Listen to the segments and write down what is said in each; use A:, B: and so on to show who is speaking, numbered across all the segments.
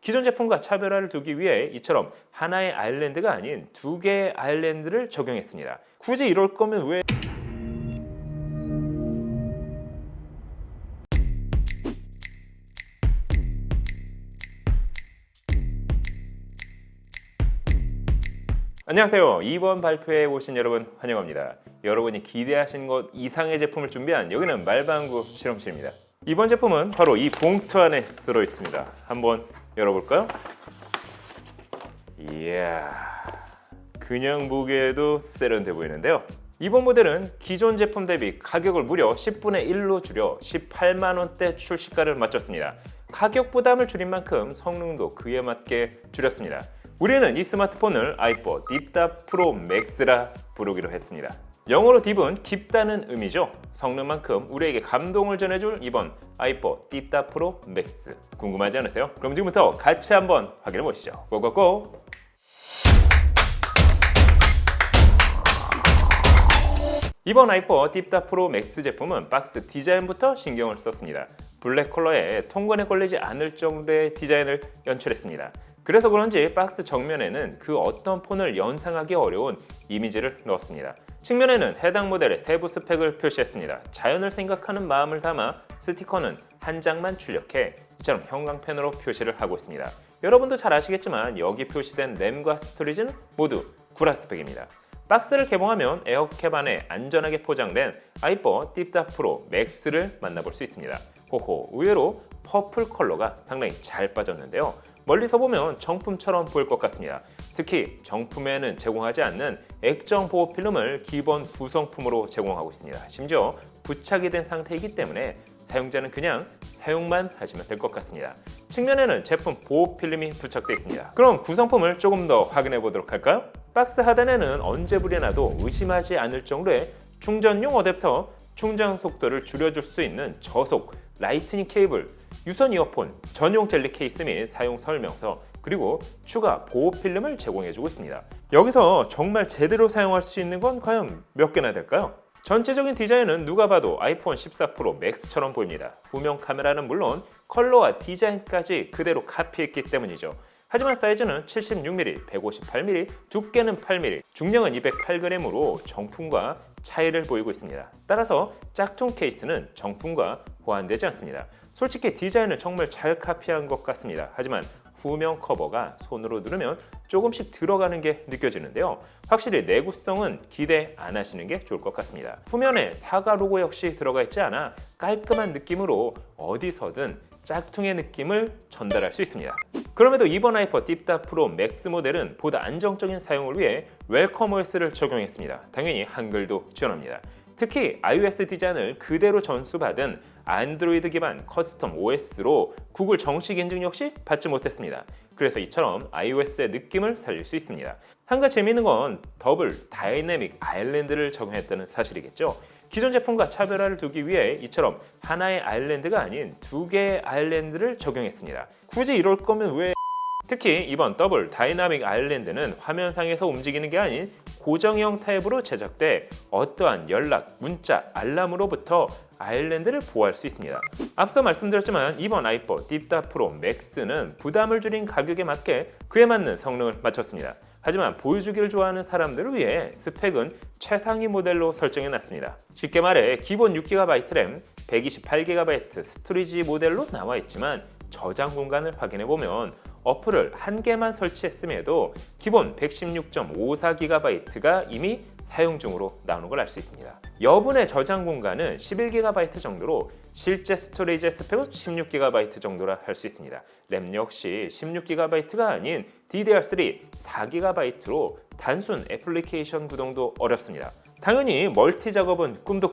A: 기존 제품과 차별화를 두기 위해 이처럼 하나의 아일랜드가 아닌 두 개의 아일랜드를 적용했습니다. 굳이 이럴 거면 왜 안녕하세요. 이번 발표에 오신 여러분 환영합니다. 여러분이 기대하신 것 이상의 제품을 준비한 여기는 말방구 실험실입니다. 이번 제품은 바로 이 봉투 안에 들어있습니다. 한번 열어볼까요? 이야, 그냥 보기에도 세련돼 보이는데요. 이번 모델은 기존 제품 대비 가격을 무려 10분의 1로 줄여 18만원대 출시가를 맞췄습니다. 가격 부담을 줄인 만큼 성능도 그에 맞게 줄였습니다. 우리는 이 스마트폰을 아이포 딥다 프로 맥스라 부르기로 했습니다. 영어로 딥은 깊다는 의미죠. 성능만큼 우리에게 감동을 전해줄 이번 아이포 딥다 프로 맥스, 궁금하지 않으세요? 그럼 지금부터 같이 한번 확인해 보시죠. 고고고! 이번 아이포 딥다 프로 맥스 제품은 박스 디자인부터 신경을 썼습니다. 블랙 컬러에 통근에 걸리지 않을 정도의 디자인을 연출했습니다. 그래서 그런지 박스 정면에는 그 어떤 폰을 연상하기 어려운 이미지를 넣었습니다. 측면에는 해당 모델의 세부 스펙을 표시했습니다. 자연을 생각하는 마음을 담아 스티커는 한 장만 출력해 이처럼 형광펜으로 표시를 하고 있습니다. 여러분도 잘 아시겠지만 여기 표시된 램과 스토리지는 모두 구라 스펙입니다. 박스를 개봉하면 에어캡 안에 안전하게 포장된 아이포 딥다 프로 맥스를 만나볼 수 있습니다. 호호, 의외로 퍼플 컬러가 상당히 잘 빠졌는데요. 멀리서 보면 정품처럼 보일 것 같습니다. 특히 정품에는 제공하지 않는 액정 보호 필름을 기본 구성품으로 제공하고 있습니다. 심지어 부착이 된 상태이기 때문에 사용자는 그냥 사용만 하시면 될 것 같습니다. 측면에는 제품 보호 필름이 부착되어 있습니다. 그럼 구성품을 조금 더 확인해 보도록 할까요? 박스 하단에는 언제 불이 나도 의심하지 않을 정도의 충전용 어댑터, 충전 속도를 줄여줄 수 있는 저속 라이트닝 케이블, 유선 이어폰, 전용 젤리 케이스 및 사용 설명서, 그리고 추가 보호 필름을 제공해주고 있습니다. 여기서 정말 제대로 사용할 수 있는 건 과연 몇 개나 될까요? 전체적인 디자인은 누가 봐도 아이폰 14 프로 맥스처럼 보입니다. 후면 카메라는 물론 컬러와 디자인까지 그대로 카피했기 때문이죠. 하지만 사이즈는 76mm, 158mm, 두께는 8mm, 중량은 208g으로 정품과 차이를 보이고 있습니다. 따라서 짝퉁 케이스는 정품과 호환되지 않습니다. 솔직히 디자인을 정말 잘 카피한 것 같습니다. 하지만 후면 커버가 손으로 누르면 조금씩 들어가는 게 느껴지는데요. 확실히 내구성은 기대 안 하시는 게 좋을 것 같습니다. 후면에 사과 로고 역시 들어가 있지 않아 깔끔한 느낌으로 어디서든 짝퉁의 느낌을 전달할 수 있습니다. 그럼에도 이번 아이포 딥다 프로 맥스 모델은 보다 안정적인 사용을 위해 웰컴 OS를 적용했습니다. 당연히 한글도 지원합니다. 특히 iOS 디자인을 그대로 전수받은 안드로이드 기반 커스텀 OS로 구글 정식 인증 역시 받지 못했습니다. 그래서 이처럼 iOS의 느낌을 살릴 수 있습니다. 한 가지 재미있는 건 더블 다이내믹 아일랜드를 적용했다는 사실이겠죠. 기존 제품과 차별화를 두기 위해 이처럼 하나의 아일랜드가 아닌 두 개의 아일랜드를 적용했습니다. 굳이 이럴 거면 왜? 특히 이번 더블 다이나믹 아일랜드는 화면상에서 움직이는 게 아닌 고정형 타입으로 제작돼 어떠한 연락, 문자, 알람으로부터 아일랜드를 보호할 수 있습니다. 앞서 말씀드렸지만 이번 아이포 딥다 프로 맥스는 부담을 줄인 가격에 맞게 그에 맞는 성능을 맞췄습니다. 하지만 보여주기를 좋아하는 사람들을 위해 스펙은 최상위 모델로 설정해 놨습니다. 쉽게 말해 기본 6GB 램, 128GB 스토리지 모델로 나와 있지만 저장 공간을 확인해 보면 어플을 한 개만 설치했음에도 기본 116.54GB가 이미 사용 중으로 나오는 걸 알 수 있습니다. 여분의 저장 공간은 11GB 정도로 실제 스토리지의 스펙은 16GB 정도라 할 수 있습니다. 램 역시 16GB가 아닌 DDR3 4GB로 단순 애플리케이션 구동도 어렵습니다. 당연히 멀티 작업은 꿈도.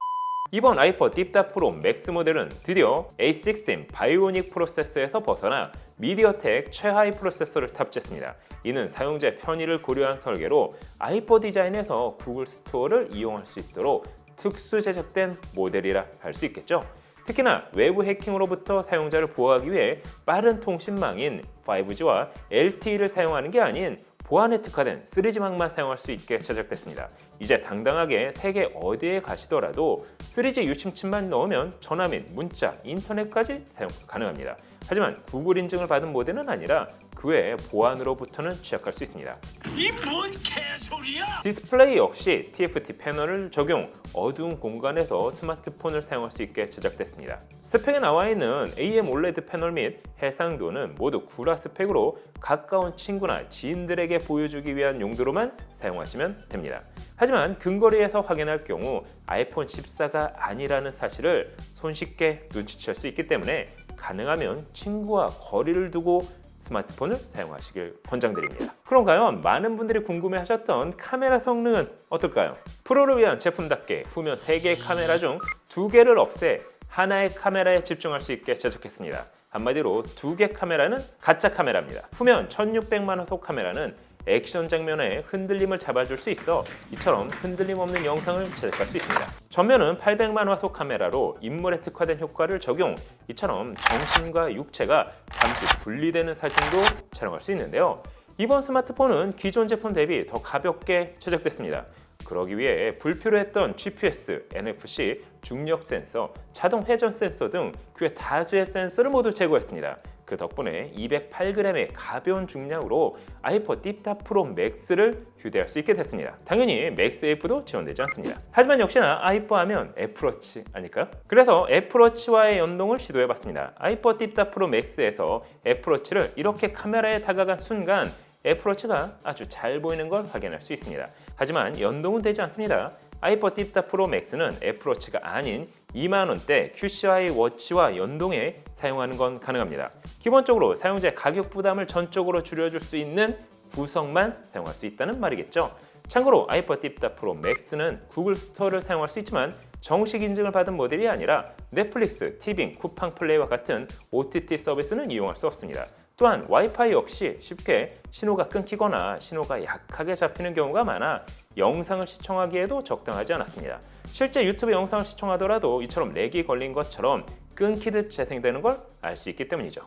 A: 이번 아이포 딥다 프로 맥스 모델은 드디어 A16 바이오닉 프로세서에서 벗어나 미디어텍 최하위 프로세서를 탑재했습니다. 이는 사용자의 편의를 고려한 설계로 아이포 디자인에서 구글 스토어를 이용할 수 있도록 특수 제작된 모델이라 할 수 있겠죠. 특히나 외부 해킹으로부터 사용자를 보호하기 위해 빠른 통신망인 5G와 LTE를 사용하는 게 아닌 보안에 특화된 3G망만 사용할 수 있게 제작됐습니다. 이제 당당하게 세계 어디에 가시더라도 3G 유심칩만 넣으면 전화 및 문자, 인터넷까지 사용 가능합니다. 하지만 구글 인증을 받은 모델은 아니라 그 외에 보안으로부터는 취약할 수 있습니다.
B: 이 뭔 개소리야?
A: 디스플레이 역시 TFT 패널을 적용, 어두운 공간에서 스마트폰을 사용할 수 있게 제작됐습니다. 스펙에 나와 있는 AMOLED 패널 및 해상도는 모두 구라 스펙으로 가까운 친구나 지인들에게 보여주기 위한 용도로만 사용하시면 됩니다. 하지만 근거리에서 확인할 경우 아이폰 14가 아니라는 사실을 손쉽게 눈치챌 수 있기 때문에 가능하면 친구와 거리를 두고 스마트폰을 사용하시길 권장드립니다. 그럼 과연 많은 분들이 궁금해하셨던 카메라 성능은 어떨까요? 프로를 위한 제품답게 후면 3개의 카메라 중 2개를 없애 하나의 카메라에 집중할 수 있게 제작했습니다. 한마디로 2개 카메라는 가짜 카메라입니다. 후면 1600만 화소 카메라는 액션 장면에 흔들림을 잡아줄 수 있어 이처럼 흔들림 없는 영상을 제작할 수 있습니다. 전면은 800만 화소 카메라로 인물에 특화된 효과를 적용, 이처럼 정신과 육체가 잠시 분리되는 사진도 촬영할 수 있는데요. 이번 스마트폰은 기존 제품 대비 더 가볍게 제작됐습니다. 그러기 위해 불필요했던 GPS, NFC, 중력 센서, 자동 회전 센서 등 그 외 다수의 센서를 모두 제거했습니다. 그 덕분에 208g의 가벼운 중량으로 아이폰 딥다 프로 맥스를 휴대할 수 있게 됐습니다. 당연히 맥스에이프도 지원되지 않습니다. 하지만 역시나 아이폰 하면 애플워치 아닐까요? 그래서 애플워치와의 연동을 시도해봤습니다. 아이폰 딥다 프로 맥스에서 애플워치를 이렇게 카메라에 다가간 순간 애플워치가 아주 잘 보이는 걸 확인할 수 있습니다. 하지만 연동은 되지 않습니다. 아이폰 딥다 프로 맥스는 애플워치가 아닌 2만원대 QCI 워치와 연동해 사용하는 건 가능합니다. 기본적으로 사용자의 가격 부담을 전적으로 줄여줄 수 있는 구성만 사용할 수 있다는 말이겠죠. 참고로 아이폰 딥다 프로 맥스는 구글 스토어를 사용할 수 있지만 정식 인증을 받은 모델이 아니라 넷플릭스, 티빙, 쿠팡 플레이와 같은 OTT 서비스는 이용할 수 없습니다. 또한 와이파이 역시 쉽게 신호가 끊기거나 신호가 약하게 잡히는 경우가 많아 영상을 시청하기에도 적당하지 않았습니다. 실제 유튜브 영상을 시청하더라도 이처럼 렉이 걸린 것처럼 끊기듯 재생되는 걸 알 수 있기 때문이죠.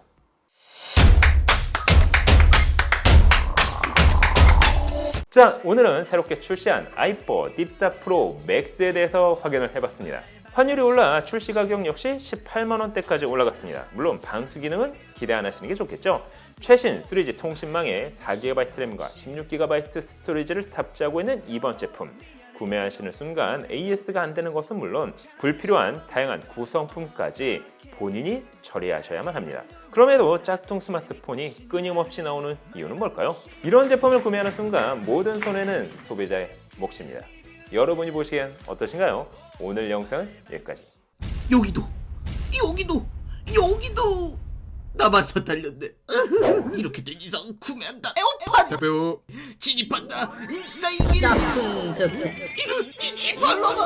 A: 자, 오늘은 새롭게 출시한 아이폰 딥다 프로 맥스에 대해서 확인을 해봤습니다. 환율이 올라 출시 가격 역시 18만원대까지 올라갔습니다. 물론 방수 기능은 기대 안 하시는 게 좋겠죠. 최신 3G 통신망에 4GB 램과 16GB 스토리지를 탑재하고 있는 이번 제품. 구매하시는 순간 AS가 안 되는 것은 물론 불필요한 다양한 구성품까지 본인이 처리하셔야만 합니다. 그럼에도 짝퉁 스마트폰이 끊임없이 나오는 이유는 뭘까요? 이런 제품을 구매하는 순간 모든 손해는 소비자의 몫입니다. 여러분이 보시기엔 어떠신가요? 오늘 영상은 여기까지.
B: 여기도 나만 달렸네. 이렇게 된 이상 구매한다. 에어팟
C: 배우
B: 진입한다. 인사이기
D: 짝퉁 저퉁
B: 이런 이 지발로마.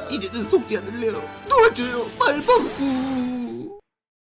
B: 이제는 속지 않을래요. 도와줘요 말방구.